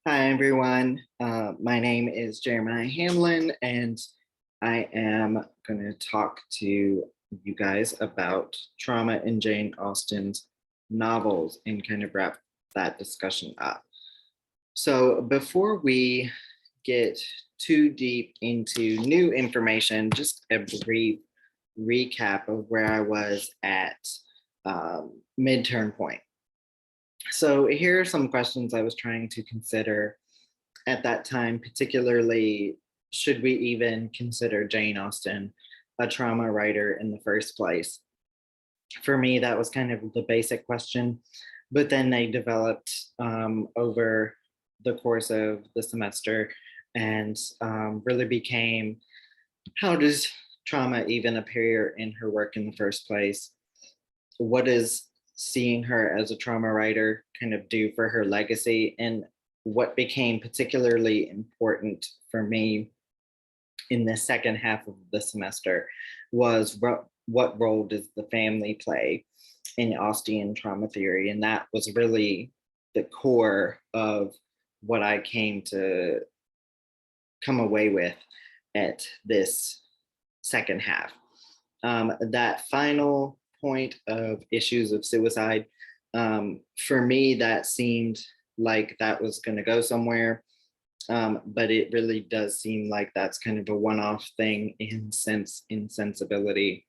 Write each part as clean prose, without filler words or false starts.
Hi, everyone. My name is Jeremiah Hamlin, and I am going to talk to you guys about trauma in Jane Austen's novels and kind of wrap that discussion up. So, before we get too deep into new information, just a brief recap of where I was at midterm point. So here are some questions I was trying to consider at that time, particularly should we even consider Jane Austen a trauma writer in the first place? For me, that was kind of the basic question, but then they developed over the course of the semester and really became how does trauma even appear in her work in the first place? What does seeing her as a trauma writer kind of do for her legacy? And what became particularly important for me in the second half of the semester was what role does the family play in Austen trauma theory? And that was really the core of what I came to come away with at this second half. That final point of issues of suicide, for me, that seemed like that was going to go somewhere. But it really does seem like that's kind of a one-off thing in sensibility.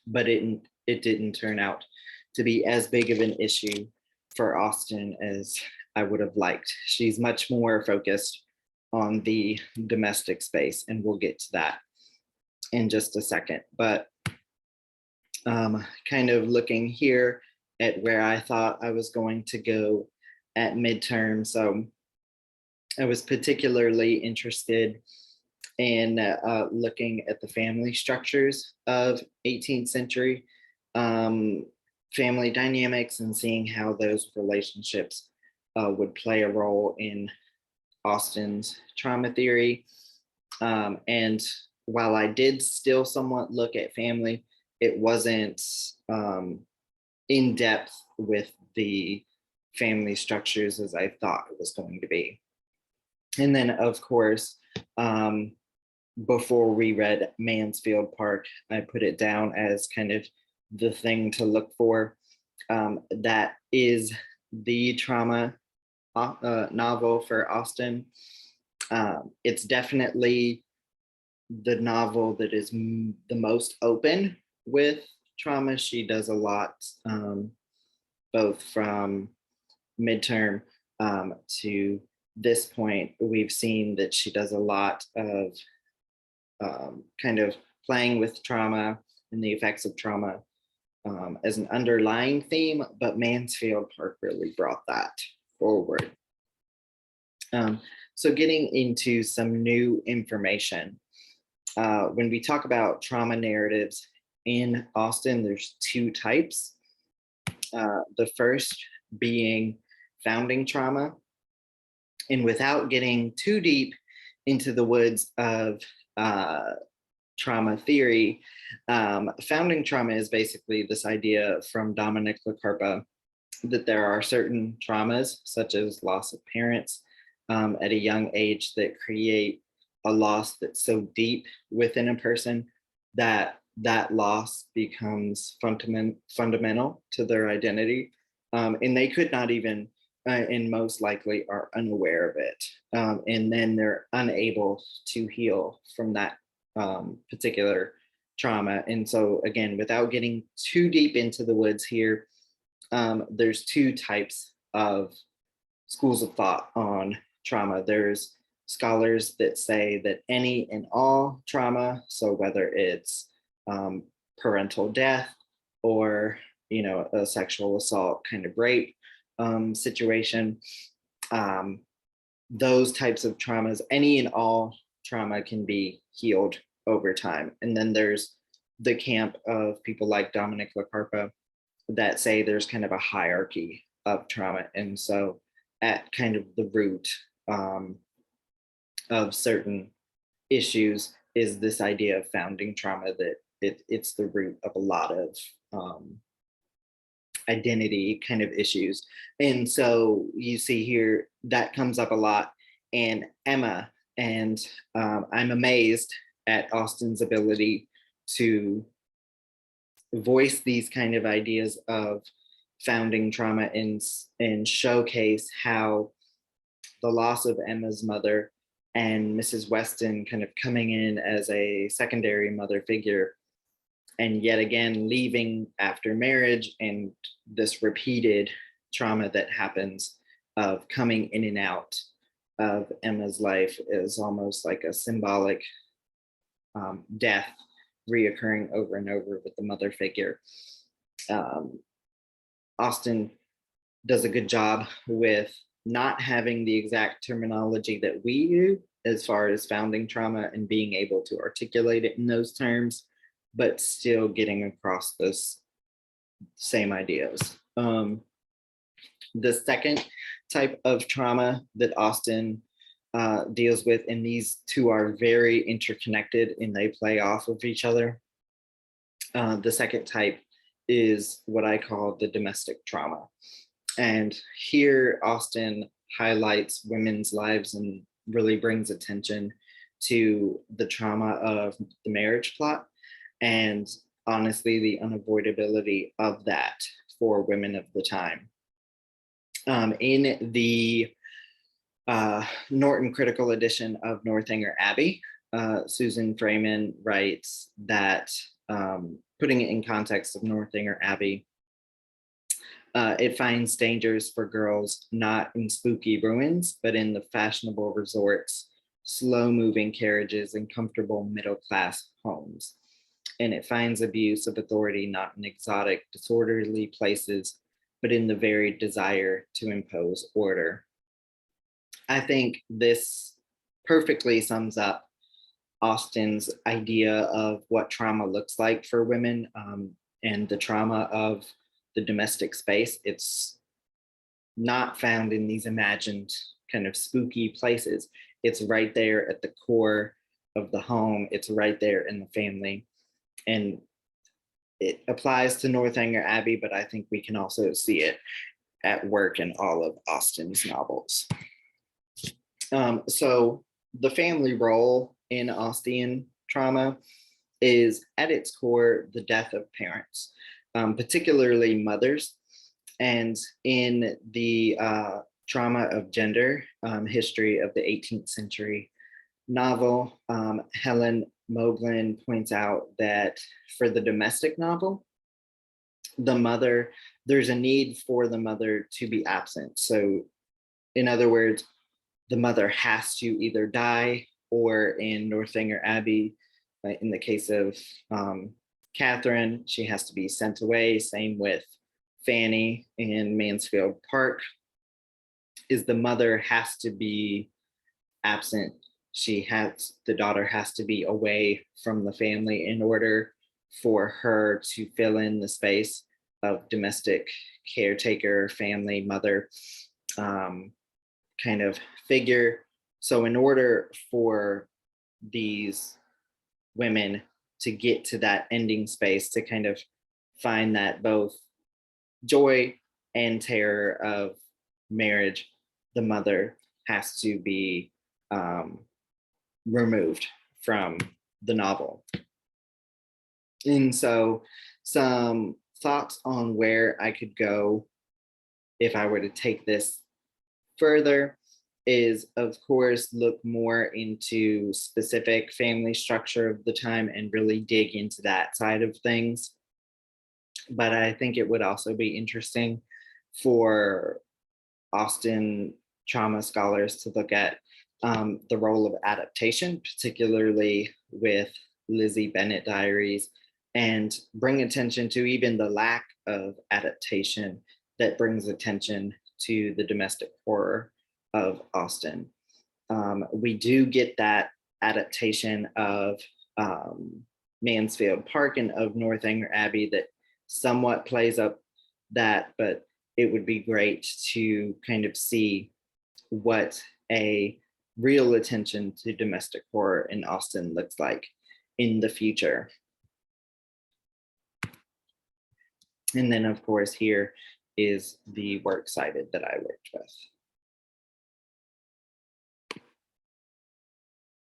But it didn't turn out to be as big of an issue for Austen as I would have liked. She's much more focused on the domestic space, and we'll get to that in just a second. But kind of looking here at where I thought I was going to go at midterm. So I was particularly interested in looking at the family structures of 18th century family dynamics and seeing how those relationships would play a role in Austen's trauma theory. And while I did still somewhat look at family, it wasn't in depth with the family structures as I thought it was going to be. And then, of course, before we read Mansfield Park, I put it down as kind of the thing to look for. That is the trauma novel for Austen. It's definitely the novel that is the most open with trauma. She does a lot, both from midterm to this point. We've seen that she does a lot of kind of playing with trauma and the effects of trauma as an underlying theme, but Mansfield Park really brought that forward. So getting into some new information. When we talk about trauma narratives in Austen, there's two types. The first being founding trauma. And without getting too deep into the woods of trauma theory, founding trauma is basically this idea from Dominic LaCarpa that there are certain traumas, such as loss of parents at a young age, that create a loss that's so deep within a person that that loss becomes fundamental to their identity. And they could not even, and most likely are unaware of it. And then they're unable to heal from that particular trauma. And so, again, without getting too deep into the woods here, there's two types of schools of thought on trauma. There's scholars that say that any and all trauma, so whether it's parental death or a sexual assault kind of rape situation, those types of traumas, any and all trauma can be healed over time. And then there's the camp of people like Dominic LaCarpa that say there's kind of a hierarchy of trauma. And so at kind of the root of certain issues is this idea of founding trauma, that it's the root of a lot of identity kind of issues. And so you see here that comes up a lot. And Emma, and I'm amazed at Austen's ability to voice these kind of ideas of founding trauma and showcase how the loss of Emma's mother and Mrs. Weston kind of coming in as a secondary mother figure, and yet again leaving after marriage, and this repeated trauma that happens of coming in and out of Emma's life is almost like a symbolic death reoccurring over and over with the mother figure. Um, Austen does a good job with not having the exact terminology that we do as far as founding trauma and being able to articulate it in those terms, but still getting across those same ideas. The second type of trauma that Austen deals with, and these two are very interconnected and they play off of each other. The second type is what I call the domestic trauma. And here Austen highlights women's lives and really brings attention to the trauma of the marriage plot and honestly the unavoidability of that for women of the time. In the Norton Critical Edition of Northanger Abbey, Susan Freeman writes that, putting it in context of Northanger Abbey, it finds dangers for girls not in spooky ruins, but in the fashionable resorts, slow-moving carriages, and comfortable middle-class homes. And it finds abuse of authority not in exotic, disorderly places, but in the very desire to impose order. I think this perfectly sums up Austen's idea of what trauma looks like for women, and the trauma of the domestic space. It's not found in these imagined kind of spooky places. It's right there at the core of the home. It's right there in the family. And it applies to Northanger Abbey, but I think we can also see it at work in all of Austen's novels. So the family role in Austen trauma is at its core the death of parents, particularly mothers. And in the Trauma of Gender, History of the 18th Century novel, Helen Moglin points out that for the domestic novel, the mother, there's a need for the mother to be absent. So in other words, the mother has to either die, or in Northanger Abbey, in the case of Catherine, she has to be sent away. Same with Fanny in Mansfield Park, is the mother has to be absent. The daughter has to be away from the family in order for her to fill in the space of domestic caretaker, family, mother kind of figure. So in order for these women to get to that ending space, to kind of find that both joy and terror of marriage, the mother has to be removed from the novel. And so some thoughts on where I could go if I were to take this further is, of course, look more into specific family structure of the time and really dig into that side of things. But I think it would also be interesting for Austen trauma scholars to look at the role of adaptation, particularly with Lizzie Bennet Diaries, and bring attention to even the lack of adaptation that brings attention to the domestic horror of Austen. We do get that adaptation of Mansfield Park and of Northanger Abbey that somewhat plays up that, but it would be great to kind of see what a real attention to domestic horror in Austen looks like in the future. And then, of course, here is the works cited that I worked with.